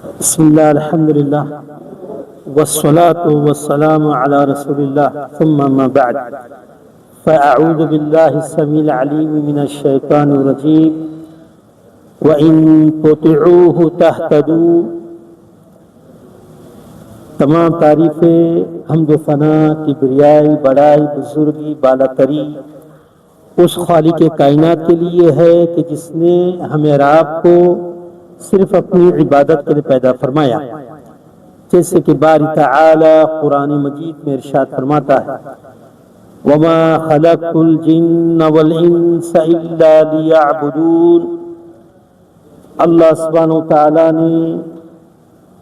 بسم الله الحمد لله والصلاة والسلام على رسول الله ثم ما بعد فأعوذ بالله السميع العليم من الشيطان الرجيم وإن تطيعوه تهتدوا. تمام تعریفیں حمد و ثنا کبریائی بڑائی بزرگی بالاتری اس خالق کائنات کے لیے ہے کہ جس نے ہمیں اور آپ کو صرف اپنی عبادت کے لیے پیدا فرمایا. جیسے کہ باری تعالی قرآن مجید میں ارشاد فرماتا ہے وَمَا خَلَقْتُ الْجِنَّ وَالْإِنسَ إِلَّا لِيَعْبُدُونَ. اللہ سبحانہ و تعالیٰ نے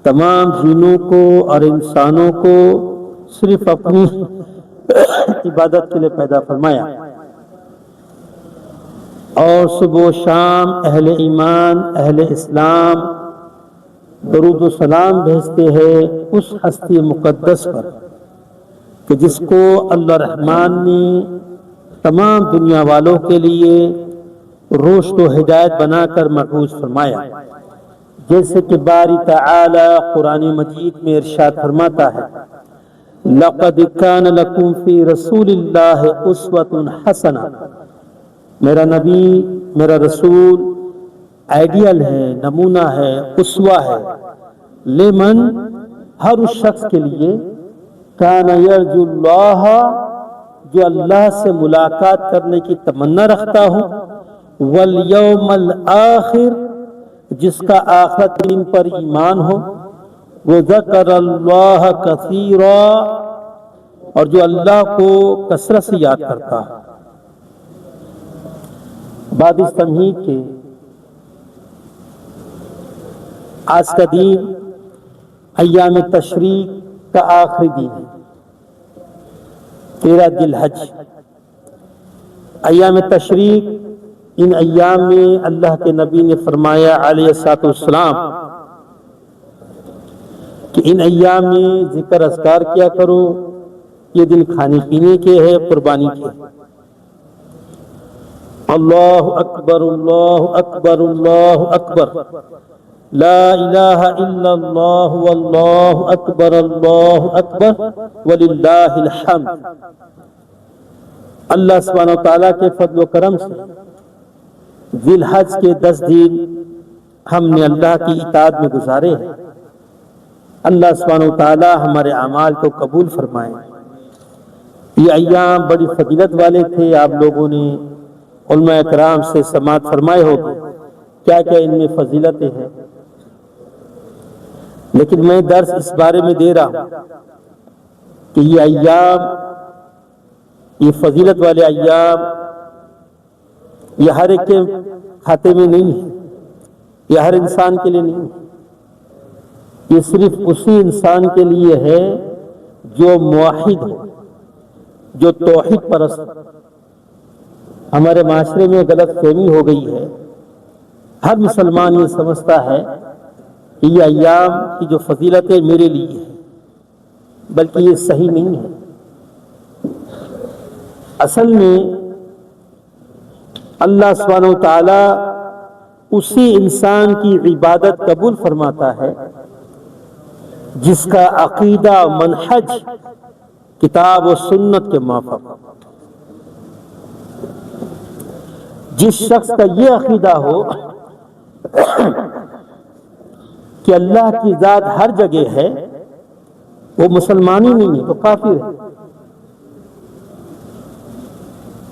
تمام جنوں کو اور انسانوں کو صرف اپنی عبادت کے لیے پیدا فرمایا، اور صبح و شام اہل ایمان اہل اسلام درود و سلام بھیجتے ہیں اس ہستی مقدس پر کہ جس کو اللہ رحمان نے تمام دنیا والوں کے لیے رشد و ہدایت بنا کر مبعوث فرمایا. جیسے کہ باری تعالی قرآن مجید میں ارشاد فرماتا ہے لَقَدْ كَانَ لَكُمْ فِي رَسُولِ اللَّهِ أُسْوَةٌ حَسَنَةٌ. میرا نبی میرا رسول آئیڈیل ہے، نمونہ ہے، اسوہ ہے. لمن ہر اس شخص کے لیے کان یرجو اللہ جو اللہ سے ملاقات کرنے کی تمنا رکھتا ہو، والیوم الآخر جس کا آخرت دن پر ایمان ہو، وذکر اللہ کثیرا اور جو اللہ کو کثرت سے یاد کرتا ہے. بعد اس تمہید کے آج کا دن ایام تشریق کا آخری دن ہے، 13 ذی الحج. ایام تشریق ان ایام میں اللہ کے نبی نے فرمایا علیہ الصلوۃ والسلام کہ ان ایام میں ذکر اذکار کیا کرو. یہ دن کھانے پینے کے ہے، قربانی کے. اللہ اکبر اللہ اکبر اللہ اکبر لا الہ الا اللہ واللہ اکبر اللہ اکبر وللہ الحمد. اللہ سبحانہ و تعالیٰ کے فضل و کرم سے ذی الحج کے 10 دن ہم نے اللہ کی اطاعت میں گزارے ہیں. اللہ سبحانہ و تعالیٰ ہمارے اعمال کو قبول فرمائے. یہ ایام بڑی فضیلت والے تھے. آپ لوگوں نے علماء اکرام سے سماعت فرمائے ہوگے کیا کیا ان میں فضیلتیں ہیں، لیکن میں درس اس بارے میں دے رہا ہوں کہ یہ ایام، یہ فضیلت والے ایام یہ ہر ایک کے کھاتے میں نہیں ہے، یہ ہر انسان کے لیے نہیں ہے. یہ صرف اسی انسان کے لیے ہے جو موحد ہو، جو توحید پرست. ہمارے معاشرے میں غلط فہمی ہو گئی ہے. ہر مسلمان یہ سمجھتا ہے کہ یہ ایام کی جو فضیلتیں میرے لیے ہے، بلکہ یہ صحیح نہیں ہے. اصل میں اللہ سبحانہ و تعالی اسی انسان کی عبادت قبول فرماتا ہے جس کا عقیدہ منہج کتاب و سنت کے موافق. جس شخص کا یہ عقیدہ ہو کہ اللہ کی ذات ہر جگہ ہے، وہ مسلمان ہی نہیں ہے، تو کافر ہے.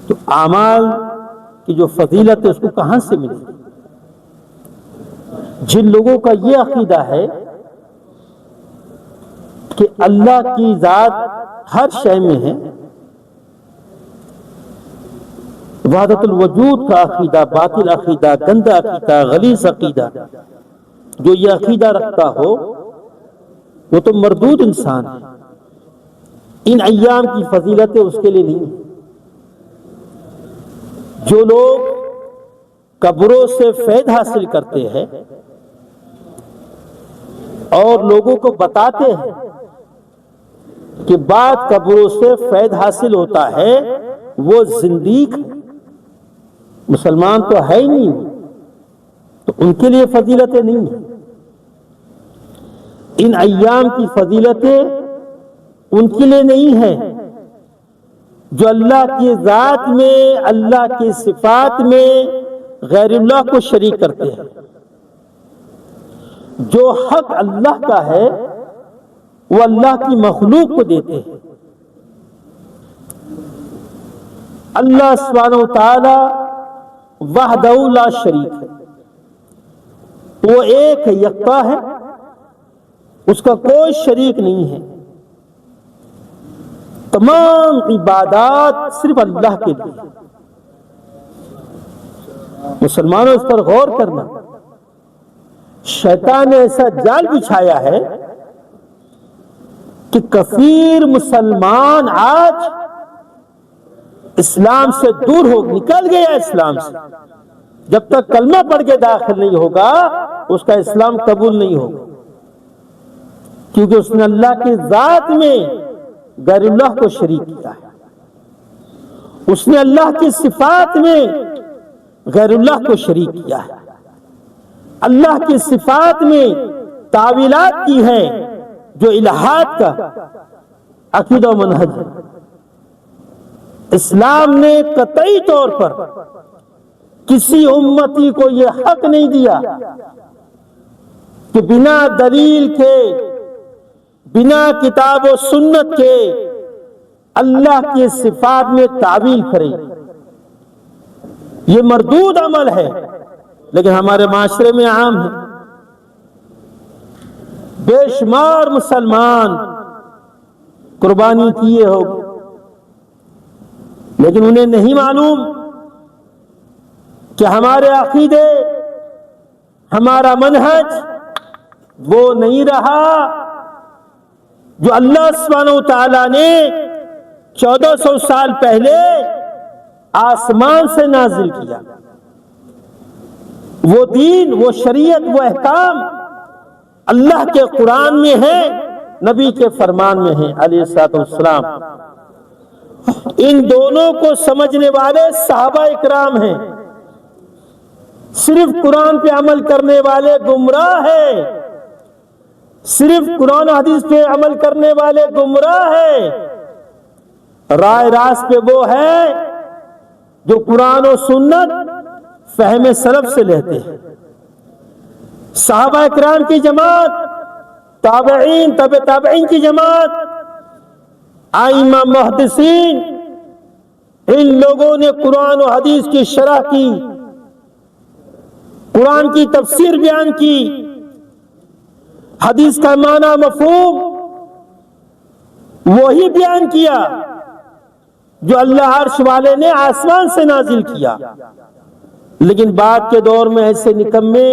تو اعمال کی جو فضیلت ہے اس کو کہاں سے ملے؟ جن لوگوں کا یہ عقیدہ ہے کہ اللہ کی ذات ہر شے میں ہے، وحدت الوجود کا عقیدہ، باطل عقیدہ، گندا عقیدہ، غلیظ عقیدہ، جو یہ عقیدہ رکھتا ہو وہ تو مردود انسان ہے. ان ایام کی فضیلتیں اس کے لیے نہیں ہیں. جو لوگ قبروں سے فیض حاصل کرتے ہیں اور لوگوں کو بتاتے ہیں کہ بعد قبروں سے فیض حاصل ہوتا ہے، وہ زندیق ہے، مسلمان تو ہے ہی نہیں، تو ان کے لیے فضیلتیں نہیں ہیں. ان ایام کی فضیلتیں ان کے لیے نہیں ہے جو اللہ کی ذات میں، اللہ کی صفات میں غیر اللہ کو شریک کرتے ہیں۔ جو حق اللہ کا ہے وہ اللہ کی مخلوق کو دیتے ہیں۔ اللہ سبحانہ و تعالی وحدہ لا شریک ہے، وہ ایک ہے، یکتا ہے، اس کا کوئی شریک نہیں ہے۔ تمام عبادات صرف اللہ کے لیے۔ مسلمانوں اس پر غور کرنا، شیطان نے ایسا جال بچھایا ہے کہ کثیر مسلمان آج اسلام سے دور ہو نکل گیا۔ اسلام سے جب تک کلمہ پڑھ کے داخل نہیں ہوگا اس کا اسلام قبول نہیں ہوگا، کیونکہ اس نے اللہ کی ذات میں غیر اللہ کو شریک کیا ہے، اس نے اللہ کی صفات میں غیر اللہ کو شریک کیا ہے، اللہ کی صفات میں تعویلات کی ہے جو الہات کا عقیدہ و منہج ہے۔ اسلام نے قطعی طور پر کسی امتی کو یہ حق نہیں دیا کہ بنا دلیل کے، بنا کتاب و سنت کے اللہ کی صفات میں تعویل کرے۔ یہ مردود عمل ہے، لیکن ہمارے معاشرے میں عام ہے۔ بے شمار مسلمان قربانی کیے ہو، لیکن انہیں نہیں معلوم کہ ہمارے عقیدے، ہمارا منہج وہ نہیں رہا جو اللہ سبحانہ و تعالیٰ نے 1400 سال پہلے آسمان سے نازل کیا۔ وہ دین، وہ شریعت، وہ احکام اللہ کے قرآن میں ہے، نبی کے فرمان میں ہے علیہ الصلوۃ والسلام۔ ان دونوں کو سمجھنے والے صحابہ اکرام ہیں۔ صرف قرآن پہ عمل کرنے والے گمراہ ہیں، صرف قرآن حدیث پہ عمل کرنے والے گمراہ ہیں۔ رائے راست پہ وہ ہے جو قرآن و سنت فہم سلف سے لیتے ہیں۔ صحابہ اکرام کی جماعت، تابعین، تبع تابعین کی جماعت، ائمہ محدثین، ان لوگوں نے قرآن و حدیث کی شرح کی، قرآن کی تفسیر بیان کی، حدیث کا معنی مفہوم وہی بیان کیا جو اللہ عرش والے نے آسمان سے نازل کیا۔ لیکن بعد کے دور میں ایسے نکمے،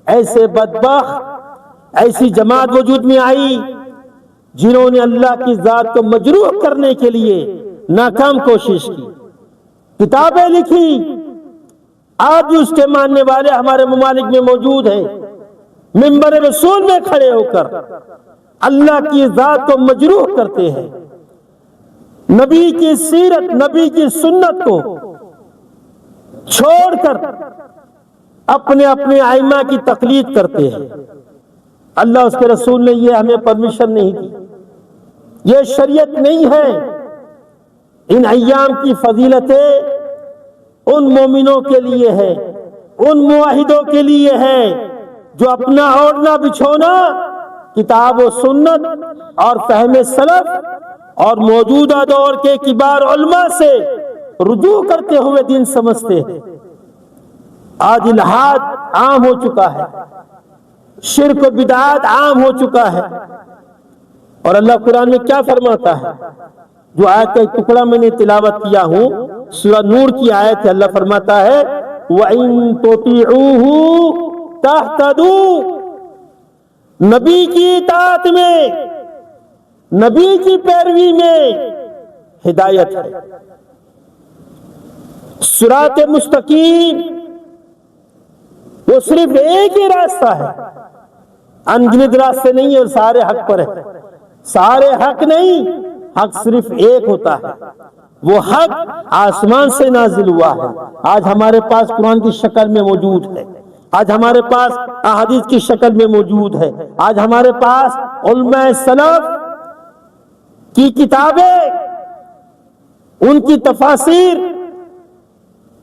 ایسے بدبخت، ایسی جماعت وجود میں آئی جنہوں نے اللہ کی ذات کو مجروح کرنے کے لیے ناکام کوشش کی، کتابیں لکھی۔ آج بھی اس کے ماننے والے ہمارے ممالک میں موجود ہیں، منبر رسول میں کھڑے ہو کر اللہ کی ذات کو مجروح کرتے ہیں، نبی کی سیرت، نبی کی سنت کو چھوڑ کر اپنے اپنے ائمہ کی تقلید کرتے ہیں۔ اللہ اس کے رسول نے یہ ہمیں پرمیشن نہیں دی، یہ شریعت نہیں ہے۔ ان ایام کی فضیلتیں ان مومنوں کے لیے ہے، ان معاہدوں کے لیے ہے جو اپنا اوڑھنا بچھونا کتاب و سنت اور فہم سلف اور موجودہ دور کے کبار علماء سے رجوع کرتے ہوئے دین سمجھتے ہیں۔ آج الحاد عام ہو چکا ہے، شرک و بدعات عام ہو چکا ہے، اور اللہ قرآن میں کیا فرماتا ہے؟ جو آیت کا ایک ٹکڑا میں نے تلاوت کیا ہوں، سورہ نور کی آیت ہے، اللہ فرماتا ہے وَإِن تُطِيعُوهُ تَهْتَدُوا، نبی کی اطاعت میں، نبی کی پیروی میں ہدایت ہے۔ صراط مستقیم وہ صرف ایک ہی راستہ ہے، انگنت راستے نہیں ہے، اور سارے حق پر ہے۔ سارے حق نہیں، حق صرف ایک ہوتا ہے، وہ حق آسمان سے نازل ہوا ہے، آج ہمارے پاس قرآن کی شکل میں موجود ہے۔ آج ہمارے پاس احادیث کی شکل میں موجود ہے، آج ہمارے پاس علماء سلف کی کتابیں، ان کی تفاسیر،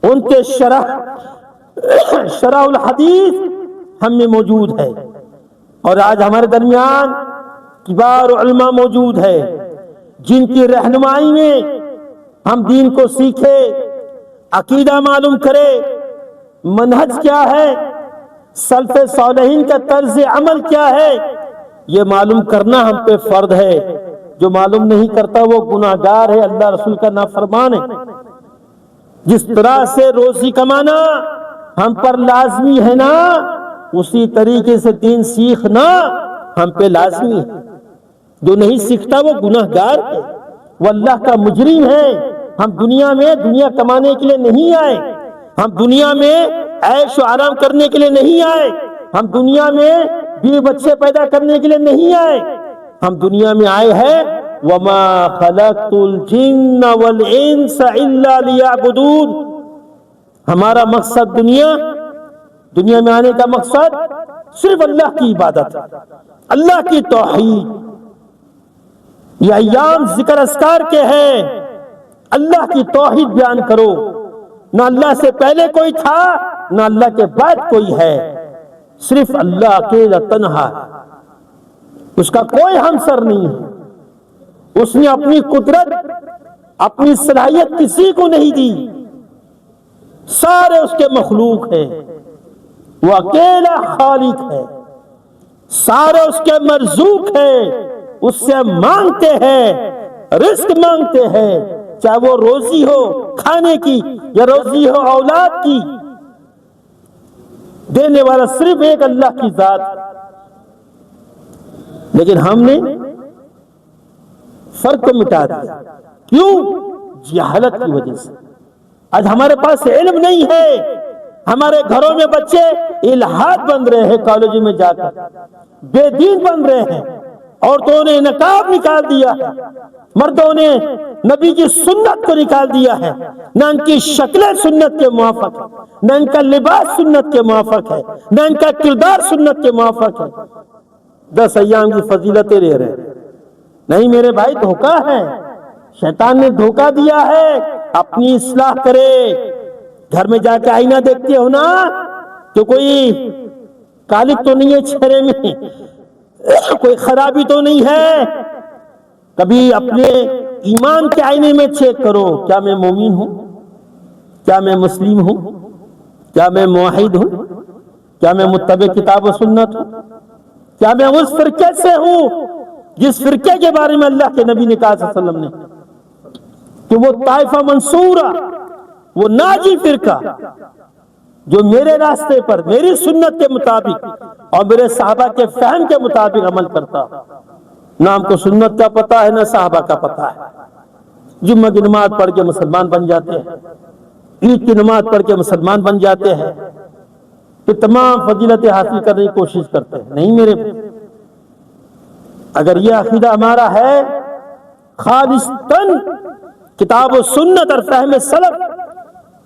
ان کے شرح الحدیث ہم میں موجود ہے، اور آج ہمارے درمیان کبار علماء موجود ہے جن کی رہنمائی میں ہم دین کو سیکھے، عقیدہ معلوم کرے، منہج کیا ہے، سلف صالحین کا طرز عمل کیا ہے، یہ معلوم کرنا ہم پہ فرض ہے۔ جو معلوم نہیں کرتا وہ گناہگار ہے، اللہ رسول کا نافرمان ہے۔ جس طرح سے روزی کمانا ہم پر لازمی ہے نا، اسی طریقے سے دین سیکھنا ہم پہ لازمی ہے۔ جو نہیں سیکھتا وہ گناہگار ہے، وہ اللہ کا مجرم ہے۔ ہم دنیا میں دنیا کمانے کے لیے نہیں آئے، ہم دنیا میں عیش و آرام کرنے کے لیے نہیں آئے، ہم دنیا میں بیوی بچے پیدا کرنے کے لیے نہیں آئے، ہم دنیا میں آئے ہیں وما خلقت الجن والانس الا ليعبدون۔ ہمارا مقصد دنیا میں آنے کا مقصد صرف اللہ کی عبادت، اللہ کی توحید۔ یہ ایام ذکر اذکار کے ہیں، اللہ کی توحید بیان کرو۔ نہ اللہ سے پہلے کوئی تھا، نہ اللہ کے بعد کوئی ہے، صرف اللہ اکیلا تنہا ہے، اس کا کوئی ہمسر نہیں ہے۔ اس نے اپنی قدرت، اپنی صلاحیت کسی کو نہیں دی، سارے اس کے مخلوق ہیں، وہ اکیلا خالق ہے، سارے اس کے مرزوق ہیں، اس سے مانگتے ہیں، رزق مانگتے ہیں، چاہے وہ روزی ہو کھانے کی یا روزی ہو اولاد کی، دینے والا صرف ایک اللہ کی ذات۔ لیکن ہم نے فرق کو مٹا دیا، کیوں؟ جہالت کی وجہ سے۔ آج ہمارے پاس علم نہیں ہے، ہمارے گھروں میں بچے الحاد بن رہے ہیں، کالجوں میں جا کر بے دین بن رہے ہیں، عورتوں نے نقاب نکال دیا ہے، مردوں نے نبی کی سنت کو نکال دیا ہے، نہ ان کی شکلیں سنت کے موافق ہے، نہ ان کا لباس سنت کے موافق ہے، نہ ان کا کردار سنت کے موافق ہے۔ 10 ایام کی فضیلتیں لے رہے ہیں۔ نہیں میرے بھائی، دھوکہ ہے، شیطان نے دھوکہ دیا ہے۔ اپنی اصلاح کرے، گھر میں جا کے آئینہ دیکھتے ہو نا تو کوئی کالک تو نہیں ہے چہرے میں، کوئی خرابی تو نہیں ہے؟ کبھی اپنے ایمان کے آئینے میں چیک کرو، کیا میں مومن ہوں؟ کیا میں مسلم ہوں؟ کیا میں موحد ہوں؟ کیا میں متبع کتاب و سنت ہوں؟ کیا میں اس فرقے سے ہوں جس فرقے کے بارے میں اللہ کے نبی نے کہا صلی اللہ علیہ وسلم نے کہ وہ طائفہ منصورہ، وہ ناجی فرقہ جو میرے راستے پر، میری سنت کے مطابق اور میرے صحابہ کے فہم کے مطابق عمل کرتا۔ نہ ہم کو سنت کا پتہ ہے، نہ صحابہ کا پتہ ہے۔ جمعہ کی نماز پڑھ کے مسلمان بن جاتے ہیں، عید کی نماز پڑھ کے مسلمان بن جاتے ہیں، کہ تمام فضیلتیں حاصل کرنے کی کوشش کرتے ہیں۔ نہیں میرے، اگر یہ عقیدہ ہمارا ہے خالصتاً کتاب و سنت اور فہم سلف،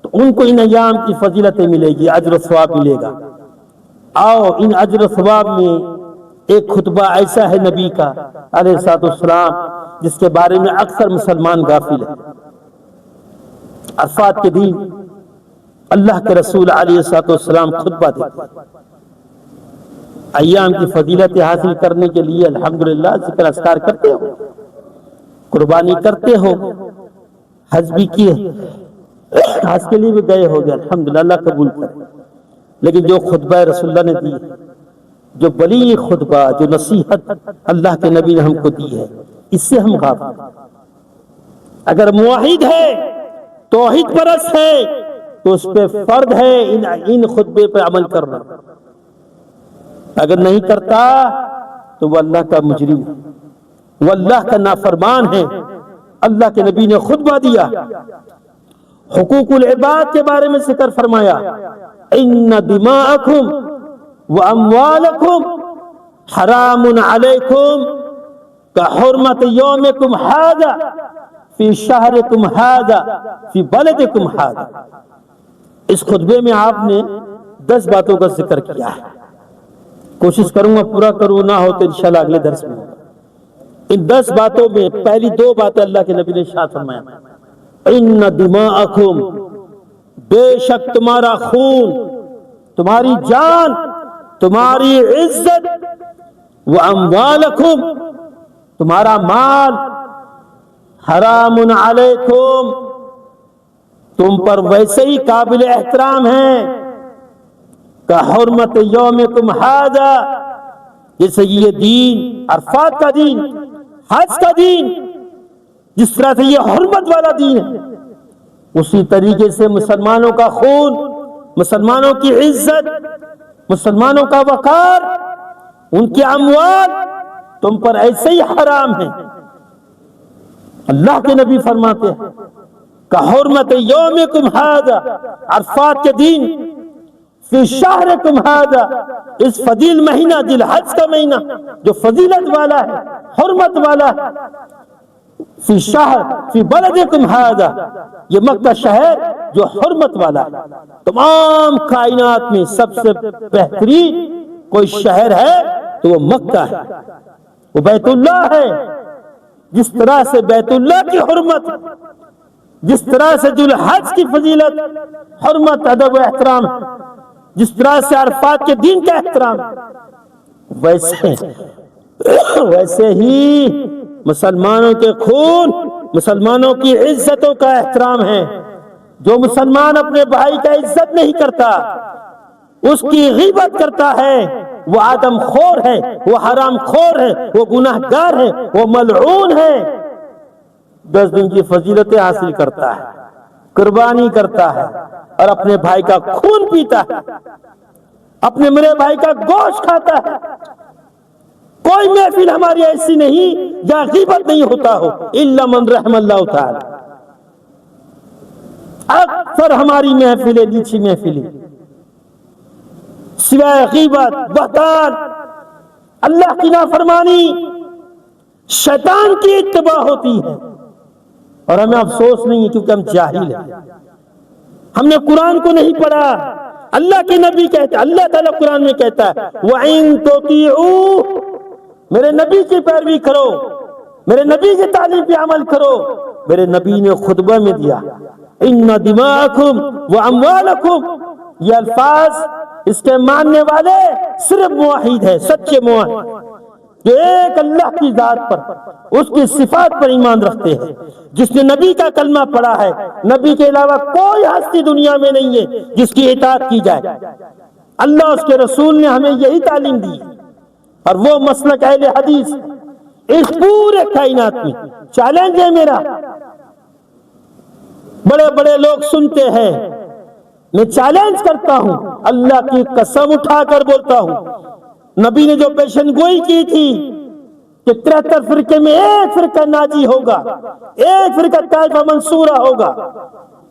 تو ان کو ان ایام کی فضیلتیں ملے گی، اجر و ثواب ملے گا۔ آؤ ان اجر و ثواب میں ایک خطبہ ایسا ہے نبی کا علیہ الصلوۃ والسلام جس کے بارے میں اکثر مسلمان غافل ہیں۔ عرفات کے دن اللہ کے رسول علیہ الصلوۃ والسلام خطبہ دیتے ہیں۔ ایام کی فضیلتیں حاصل کرنے کے لیے الحمدللہ ذکر اذکار کرتے ہو، قربانی کرتے ہو، حج بھی کیے، حج کے لیے بھی گئے ہو گے، الحمدللہ اللہ قبول کرے۔ لیکن جو خطبہ رسول اللہ نے دی، جو بلیغ خطبہ، جو نصیحت اللہ کے نبی نے ہم کو دی ہے، اس سے ہم غافل۔ اگر موحد ہے، توحید پرست ہے، تو اس پہ فرض ہے ان خطبے پہ عمل کرنا۔ اگر نہیں کرتا تو وہ اللہ کا مجرم ہے، وہ اللہ کا نافرمان ہے۔ اللہ کے نبی نے خطبہ دیا، حقوق العباد کے بارے میں ذکر فرمایا، ان دماءکم واموالکم حرام علیکم کحرمت یومکم ھذا فی شہرکم ھذا فی بلدکم ھذا۔ اس خطبے میں آپ نے 10 باتوں کا ذکر کیا ہے. کوشش کروں گا پورا کروں، نہ ہو تو انشاءاللہ اگلے درس میں. ان 10 باتوں میں پہلی 2 باتیں اللہ کے نبی نے ارشاد فرمایا، ان دماءکم، بے شک تمہارا خون، تمہاری جان، تمہاری عزت، واموالکم، تمہارا مال، حرام علیکم، تم پر ویسے ہی قابل احترام ہیں کہ حرمت یومکم ھذا، جیسے یہ دین، عرفات کا دین، حج کا دین، جس طرح سے یہ حرمت والا دین ہے، اسی طریقے سے مسلمانوں کا خون، مسلمانوں کی عزت، مسلمانوں کا وقار، ان کے اموال تم پر ایسے ہی حرام ہیں. اللہ کے نبی فرماتے ہیں کہ حرمت یومکم ھذا، عرفات کے دین، فی شہرکم ھذا، اس فضیل مہینہ ذی الحج کا مہینہ جو فضیلت والا ہے، حرمت والا ہے، فی شہر فی بلدکم ھذا، یہ مکہ شہر جو حرمت والا ہے. تمام کائنات میں سب سے بہترین کوئی شہر ہے تو وہ مکہ ہے، وہ بیت اللہ ہے. جس طرح سے بیت اللہ کی حرمت، جس طرح سے ذی الحج کی فضیلت، حرمت، ادب و احترام، جس طرح سے عرفات کے دین کا احترام، ویسے ہی مسلمانوں کے خون، مسلمانوں کی عزتوں کا احترام ہے. جو مسلمان اپنے بھائی کا عزت نہیں کرتا، اس کی غیبت کرتا ہے، وہ آدم خور ہے، وہ حرام خور ہے، وہ گناہ گار ہے، وہ ملعون ہے. 10 دن کی فضیلتیں حاصل کرتا ہے، قربانی کرتا ہے، اور اپنے بھائی کا خون پیتا ہے، اپنے مرے بھائی کا گوشت کھاتا ہے. کوئی محفل ہماری ایسی نہیں جہاں غیبت نہیں ہوتا ہو، الا من رحم اللہ تعالی. اکثر ہماری محفلیں نیچی محفلیں، سوائے غیبت، بہتان، اللہ کی نافرمانی، شیطان کی اتباع ہوتی ہے. اور ہمیں افسوس نہیں ہے کیونکہ ہم جاہل ہیں، ہم نے قرآن کو نہیں پڑھا. اللہ کے نبی کہتا ہے، اللہ تعالیٰ قرآن میں کہتا ہے وَإِن تُطِيعُوا، میرے نبی کی پیروی کرو، میرے نبی کی تعلیم پہ عمل کرو. میرے نبی نے خطبہ میں دیا ان دماءکم واموالکم، یہ الفاظ اس کے ماننے والے صرف موحد ہے، سچے موحد جو ایک اللہ کی ذات پر، اس کی صفات پر ایمان رکھتے ہیں. جس نے نبی کا کلمہ پڑھا ہے، نبی کے علاوہ کوئی ہستی دنیا میں نہیں ہے جس کی اطاعت کی جائے. اللہ اس کے رسول نے ہمیں یہی تعلیم دی، اور وہ مسلک اہل حدیث اس پورے کائنات میں. چیلنج ہے میرا، بڑے بڑے لوگ سنتے ہیں، میں چیلنج کرتا ہوں، اللہ کی قسم اٹھا کر بولتا ہوں، نبی نے جو پیشن گوئی کی تھی کہ 73 فرقے میں ایک فرقہ ناجی ہوگا، ایک فرقہ طائفہ منصورہ ہوگا،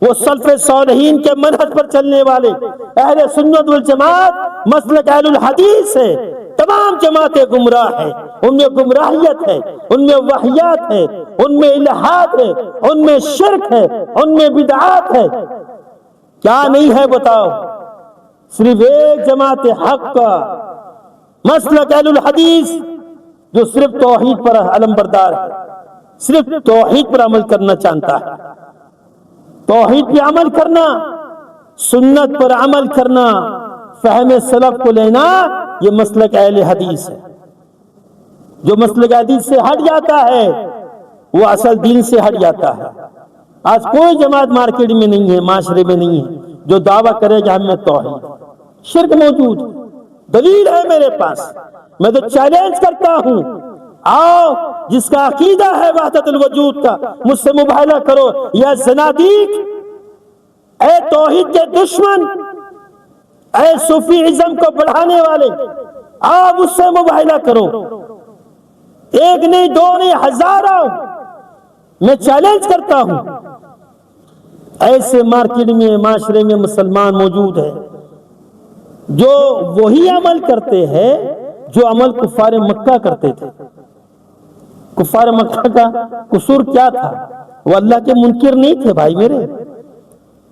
وہ سلف صالحین کے منہج پر چلنے والے اہل سنت والجماعت مسلک اہل الحدیث ہے. تمام جماعتیں گمراہ ہیں، ان میں گمراہیت ہے، ان میں وحیات ہے، ان میں الہات ہے، ان میں شرک ہے، ان میں بدعات ہے. کیا نہیں ہے بتاؤ؟ صرف ایک جماعت حق کا مسلک اہل الحدیث جو صرف توحید پر علم بردار ہے، صرف توحید پر عمل کرنا چاہتا ہے. توحید پہ عمل کرنا، سنت پر عمل کرنا، فہم سلف کو لینا، یہ مسلک اہل حدیث ہے. جو مسلک حدیث سے ہٹ جاتا ہے وہ اصل دین سے ہٹ جاتا ہے. آج کوئی جماعت مارکیٹ میں نہیں ہے، معاشرے میں نہیں ہے جو دعویٰ کرے کہ ہم میں توحید. شرک موجود، دلیل ہے میرے پاس. میں تو چیلنج کرتا ہوں، آؤ جس کا عقیدہ ہے وحدت الوجود کا، مجھ سے مباہلہ کرو. یا زنادیق، اے توحید کے دشمن، اے صوفی ازم کو بڑھانے والے، آؤ مجھ سے مباہلہ کرو. ایک نہیں، دو نہیں، ہزاروں میں چیلنج کرتا ہوں. ایسے مارکیٹ میں، معاشرے میں مسلمان موجود ہیں جو وہی عمل کرتے ہیں جو عمل کفار مکہ کرتے تھے. کفار مکہ کا قصور کیا تھا؟ وہ اللہ کے منکر نہیں تھے بھائی میرے،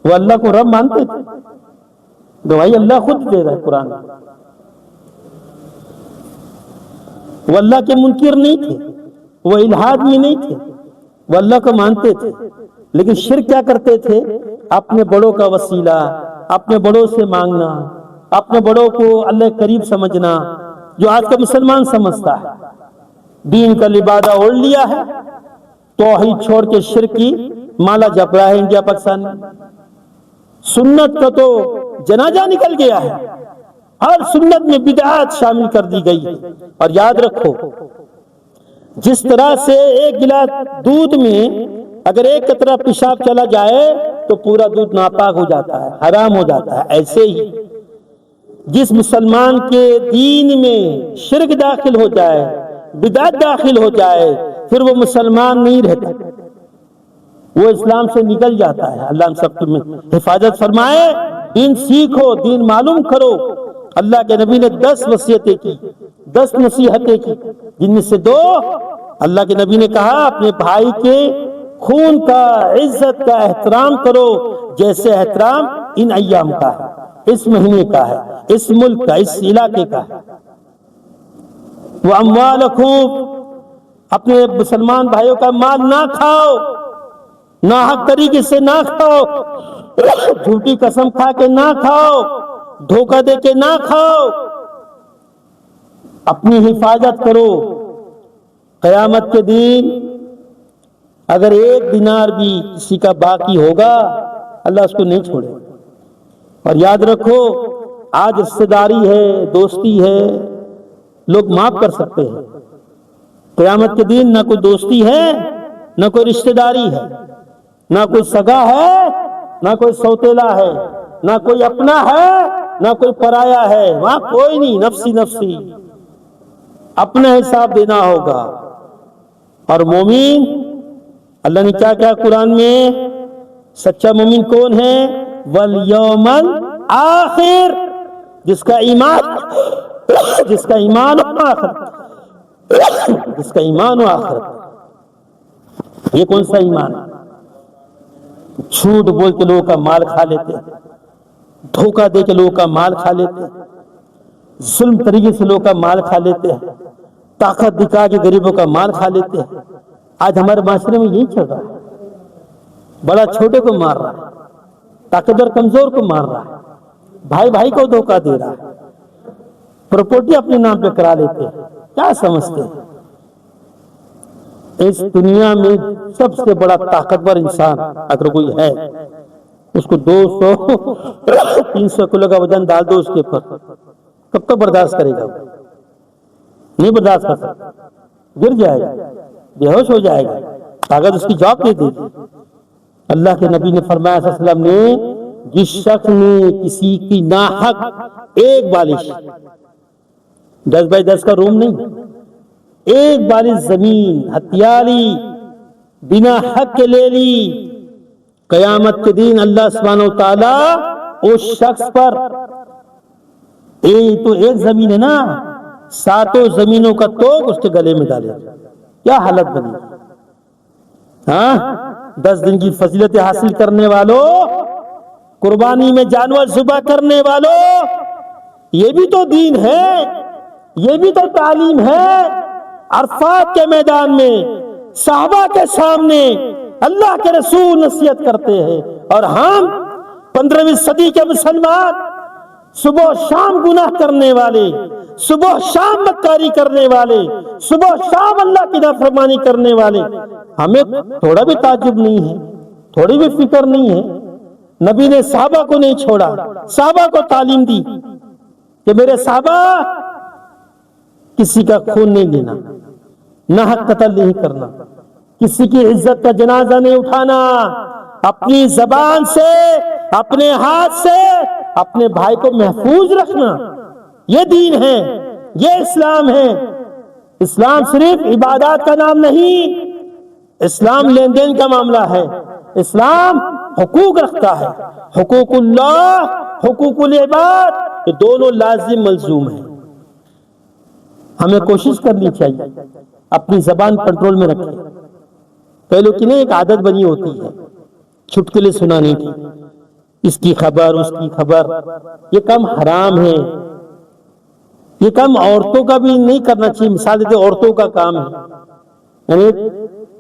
وہ اللہ کو رب مانتے تھے، گواہی اللہ خود دے رہا ہے قرآن میں۔ وہ اللہ کے منکر نہیں تھے، وہ الہاد میں نہیں تھے، وہ اللہ کو مانتے تھے، لیکن شرک کیا کرتے تھے؟ اپنے بڑوں کا وسیلہ، اپنے بڑوں سے مانگنا، اپنے بڑوں کو اللہ قریب سمجھنا، جو آج کا مسلمان سمجھتا ہے۔ دین کا لبادہ اوڑھ لیا ہے، توحید چھوڑ کے شرک کی مالا جپ رہا ہے انڈیا پاکستان میں۔ سنت کا تو جنازہ نکل گیا ہے، ہر سنت میں بدعات شامل کر دی گئی۔ اور یاد رکھو، جس طرح سے ایک گلاس دودھ میں اگر ایک قطرہ پیشاب چلا جائے تو پورا دودھ ناپاک ہو جاتا ہے، حرام ہو جاتا ہے، ایسے ہی جس مسلمان کے دین میں شرک داخل ہو جائے، بدعت داخل ہو جائے، پھر وہ مسلمان نہیں رہتا، وہ اسلام سے نکل جاتا ہے۔ اللہ ہم سب کی حفاظت فرمائے۔ دین سیکھو، دین معلوم کرو۔ اللہ کے نبی نے 10 وصیتیں کی، 10 نصیحتیں کی، جن میں سے 2 اللہ کے نبی نے کہا اپنے بھائی کے خون کا، عزت کا احترام کرو جیسے احترام ان ایام کا ہے، اس مہینے کا ہے، اس ملک کا، اس علاقے کا ہے۔ وَأَمْوَالَكُمْ، اپنے مسلمان بھائیوں کا مال نہ کھاؤ، ناحق طریقے سے نہ کھاؤ، جھوٹی قسم کھا کے نہ کھاؤ، دھوکہ دے کے نہ کھاؤ، اپنی حفاظت کرو۔ قیامت کے دن اگر 1 دینار بھی کسی کا باقی ہوگا، اللہ اس کو نہیں چھوڑے۔ اور یاد رکھو، آج رشتہ داری ہے، دوستی ہے، لوگ معاف کر سکتے ہیں۔ قیامت کے دن نہ کوئی دوستی ہے، نہ کوئی رشتہ داری ہے، نہ کوئی سگا ہے، نہ کوئی سوتیلا ہے، نہ کوئی اپنا ہے، نہ کوئی پرایا ہے، وہاں کوئی نہیں، نفسی نفسی، اپنا حساب دینا ہوگا۔ اور مومن، اللہ نے کیا کہا قرآن میں؟ سچا مومن کون ہے؟ والیوم الآخر، جس کا ایمان و آخرت، جس کا ایمان و آخرت۔ یہ کون سا ایمان ہے؟ جھوٹ بول کے لوگوں کا مال کھا لیتے ہیں، دھوکہ دے کے لوگوں کا مال کھا لیتے ہیں، ظلم طریقے سے لوگوں کا مال کھا لیتے ہیں، طاقت دکھا کے غریبوں کا مال کھا لیتے ہیں۔ آج ہمارے معاشرے میں یہی چل رہا ہے، بڑا چھوٹے کو مار رہا ہے، طاقتور کمزور کو مار رہا ہے، بھائی بھائی کو دھوکہ دے رہا ہے، پراپرٹی اپنے نام پہ کرا لیتے ہیں۔ کیا سمجھتے ہیں؟ اس دنیا میں سب سے بڑا طاقتور انسان اگر کوئی ہے، اس کو 200-300 کلو کا وزن ڈال دو اس کے اوپر، کب تک برداشت کرے گا؟ نہیں برداشت کر سکتا، گر جائے گا، بے ہوش ہو جائے گا، طاقت اس کی جاب دے دے گی۔ اللہ کے نبی نے فرمایا صلی اللہ علیہ وسلم نے، جس شخص نے کسی کی ناحق ایک بالش، 10 بائی 10 کا روم نہیں، ایک بالش زمین ہتھیالی بنا حق کے لے لی، قیامت کے دن اللہ سبحانہ و تعالی اس شخص پر، تو ایک زمین ہے نا، 7 زمینوں کا توق اس کے گلے میں ڈالے۔ کیا حالت بنی؟ 10 دن کی فضیلت حاصل کرنے والوں، قربانی میں جانور ذبح کرنے والوں، یہ بھی تو دین ہے، یہ بھی تو تعلیم ہے۔ عرفات کے میدان میں صحابہ کے سامنے اللہ کے رسول نصیحت کرتے ہیں، اور ہم 15ویں صدی کے مسلمان صبح و شام گناہ کرنے والے، صبح و شام مکاری کرنے والے، صبح و شام اللہ کی نافرمانی کرنے والے، ہمیں تھوڑا بھی تعجب نہیں ہے، تھوڑی بھی فکر نہیں ہے۔ نبی نے صحابہ کو نہیں چھوڑا، صحابہ کو تعلیم دی کہ میرے صحابہ، کسی کا خون نہیں لینا، ناحق قتل نہیں کرنا، کسی کی عزت کا جنازہ نہیں اٹھانا، اپنی زبان سے، اپنے ہاتھ سے اپنے بھائی کو محفوظ رکھنا۔ یہ دین ہے، یہ اسلام ہے۔ اسلام صرف عبادات کا نام نہیں، اسلام لین دین کا معاملہ ہے۔ اسلام حقوق رکھتا ہے، حقوق اللہ، حقوق العباد، یہ دونوں لازم ملزوم ہیں۔ ہمیں کوشش کرنی چاہیے اپنی زبان کنٹرول میں رکھیں۔ پہلے کی نہیں ایک عادت بنی ہوتی ہے چٹکلے سنانے کی، اس کی خبر اس کی خبر، یہ کام حرام ہے، یہ کام عورتوں کا بھی نہیں کرنا چاہیے. مثال دیتے عورتوں کا کام ہے، یعنی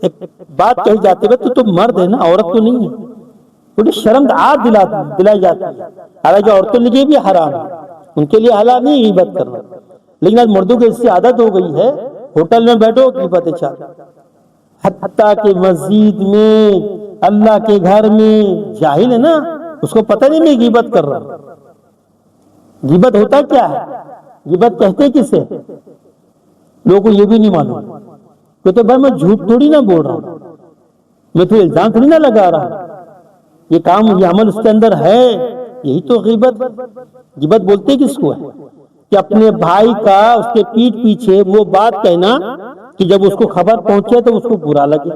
ایک بات کہی جاتی ہے تو مرد ہے نا، عورت تو نہیں ہے، تھوڑی شرم عاد دلائی جاتی ہے. حالانکہ عورتوں کے لیے بھی حرام ہے، ان کے لیے حلال نہیں غیبت کرنا، لیکن آج مردوں کی ایسی عادت ہو گئی ہے ہوٹل میں بیٹھو غیبتیں چاہتے، حتیٰ کہ مسجد میں اللہ کے گھر میں جاہل ہے نا، اس کو پتہ نہیں میں غیبت کر رہا ہوں. غیبت ہوتا کیا ہے؟ غیبت کہتے کسے؟ لوگوں کو یہ بھی نہیں معلوم. کہتے بھائی میں جھوٹ تھوڑی نہ بول رہا ہوں، میں تو الزام تھوڑی نہ لگا رہا ہوں، یہ کام یہ عمل اس کے اندر ہے، یہی تو غیبت. غیبت بولتے کس کو ہے؟ کہ اپنے بھائی کا اس کے پیٹھ پیچھے وہ بات کہنا کہ جب اس کو خبر پہنچے تو اس کو برا لگے،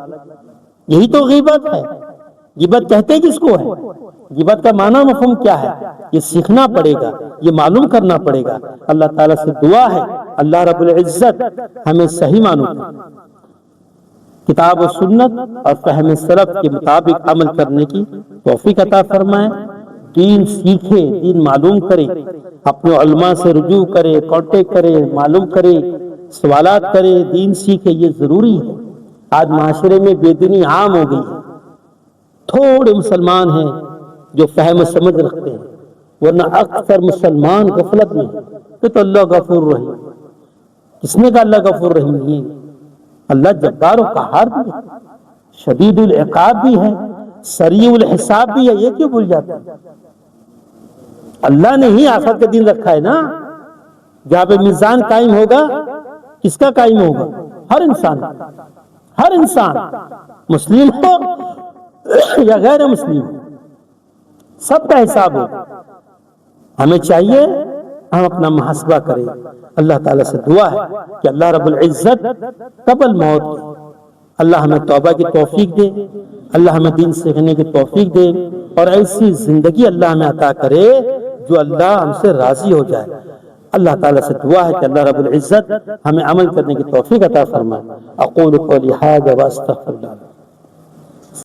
یہی تو غیبت ہے. غیبت کہتے کس کو ہے؟ غیبت کا معنی مفہوم کیا ہے؟ یہ سیکھنا پڑے گا، یہ معلوم کرنا پڑے گا. اللہ تعالیٰ سے دعا ہے اللہ رب العزت ہمیں صحیح معلوم، کتاب و سنت اور فہم سلف کے مطابق عمل کرنے کی توفیق عطا فرمائے. دین سیکھے، دین معلوم کرے، اپنے علماء سے رجوع کرے، کانٹیکٹ کرے، معلوم کرے، سوالات کرے، دین سیکھے، یہ ضروری ہے. آج معاشرے میں بے دینی عام ہو گئی ہے، تھوڑے مسلمان ہیں جو فہم و سمجھ رکھتے ہیں، ورنہ اکثر مسلمان غفلت میں ہیں. تو اللہ غفور رحیم، کس نے کہا اللہ غفور رحیم نہیں ہے؟ اللہ جبار و قہار بھی ہے، شدید العقاب بھی ہے، سریع الحساب بھی ہے. یہ کیوں بھول جاتے ہیں؟ اللہ نے ہی آخرت کا دن رکھا ہے نا، جہاں پہ میزان قائم ہوگا، کس کا قائم ہوگا؟ ہر انسان، ہر انسان، مسلم ہو یا غیر مسلم، سب کا حساب ہوگا. ہمیں چاہیے ہم اپنا محاسبہ کریں. اللہ تعالیٰ سے دعا ہے کہ اللہ رب العزت قبل موت اللہ ہمیں توبہ کی توفیق دے، اللہ ہمیں دین سیکھنے کی توفیق دے، اور ایسی زندگی اللہ ہمیں عطا کرے جو اللہ ہم سے راضی ہو جائے. اللہ تعالیٰ سے دعا ہے کہ اللہ رب العزت ہمیں عمل کرنے کی توفیق عطا فرمائے. اقول قولی ھذا واستغفر اللہ.